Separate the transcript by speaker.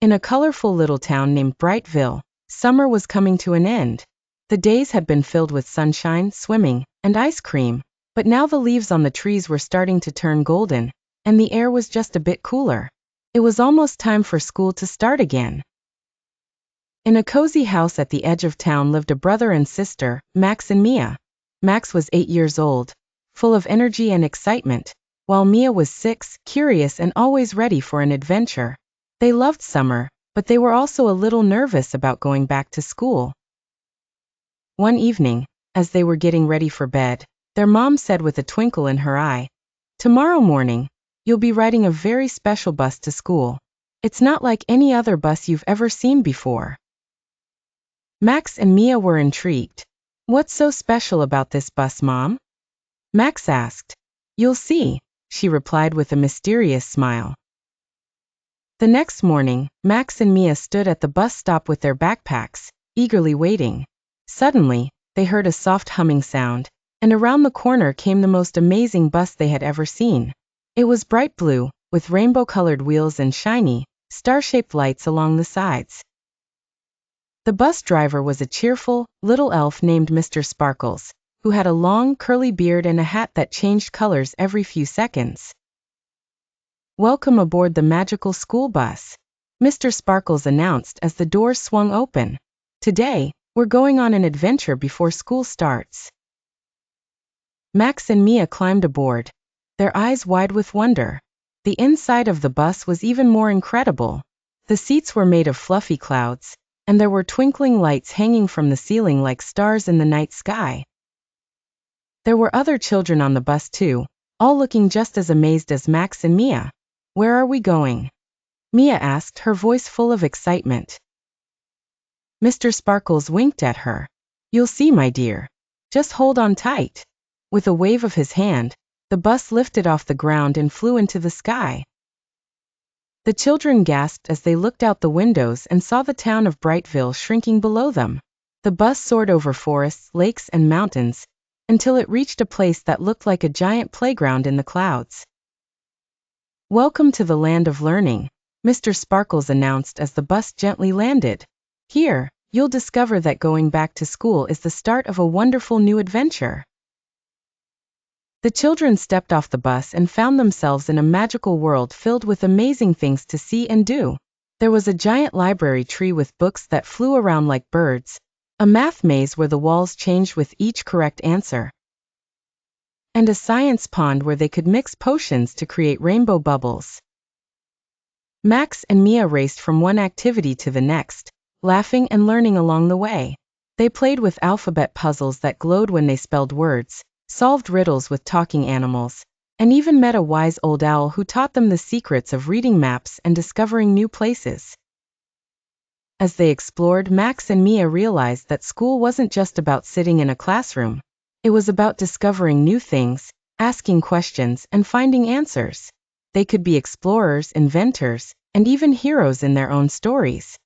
Speaker 1: In a colorful little town named Brightville, summer was coming to an end. The days had been filled with sunshine, swimming, and ice cream, but now the leaves on the trees were starting to turn golden, and the air was just a bit cooler. It was almost time for school to start again. In a cozy house at the edge of town lived a brother and sister, Max and Mia. Max was 8 years old, full of energy and excitement, while Mia was 6, curious and always ready for an adventure. They loved summer, but they were also a little nervous about going back to school. One evening, as they were getting ready for bed, their mom said with a twinkle in her eye, "Tomorrow morning, you'll be riding a very special bus to school. It's not like any other bus you've ever seen before." Max and Mia were intrigued. "What's so special about this bus, Mom?" Max asked. "You'll see," she replied with a mysterious smile. The next morning, Max and Mia stood at the bus stop with their backpacks, eagerly waiting. Suddenly, they heard a soft humming sound, and around the corner came the most amazing bus they had ever seen. It was bright blue, with rainbow-colored wheels and shiny, star-shaped lights along the sides. The bus driver was a cheerful, little elf named Mr. Sparkles, who had a long, curly beard and a hat that changed colors every few seconds. "Welcome aboard the magical school bus," Mr. Sparkles announced as the doors swung open. "Today, we're going on an adventure before school starts." Max and Mia climbed aboard, their eyes wide with wonder. The inside of the bus was even more incredible. The seats were made of fluffy clouds, and there were twinkling lights hanging from the ceiling like stars in the night sky. There were other children on the bus too, all looking just as amazed as Max and Mia. "Where are we going?" Mia asked, her voice full of excitement. Mr. Sparkles winked at her. "You'll see, my dear. Just hold on tight." With a wave of his hand, the bus lifted off the ground and flew into the sky. The children gasped as they looked out the windows and saw the town of Brightville shrinking below them. The bus soared over forests, lakes, and mountains, until it reached a place that looked like a giant playground in the clouds. "Welcome to the land of learning," Mr. Sparkles announced as the bus gently landed. "Here, you'll discover that going back to school is the start of a wonderful new adventure." The children stepped off the bus and found themselves in a magical world filled with amazing things to see and do. There was a giant library tree with books that flew around like birds, a math maze where the walls changed with each correct answer, and a science pond where they could mix potions to create rainbow bubbles. Max and Mia raced from one activity to the next, laughing and learning along the way. They played with alphabet puzzles that glowed when they spelled words, solved riddles with talking animals, and even met a wise old owl who taught them the secrets of reading maps and discovering new places. As they explored, Max and Mia realized that school wasn't just about sitting in a classroom. It was about discovering new things, asking questions, and finding answers. They could be explorers, inventors, and even heroes in their own stories.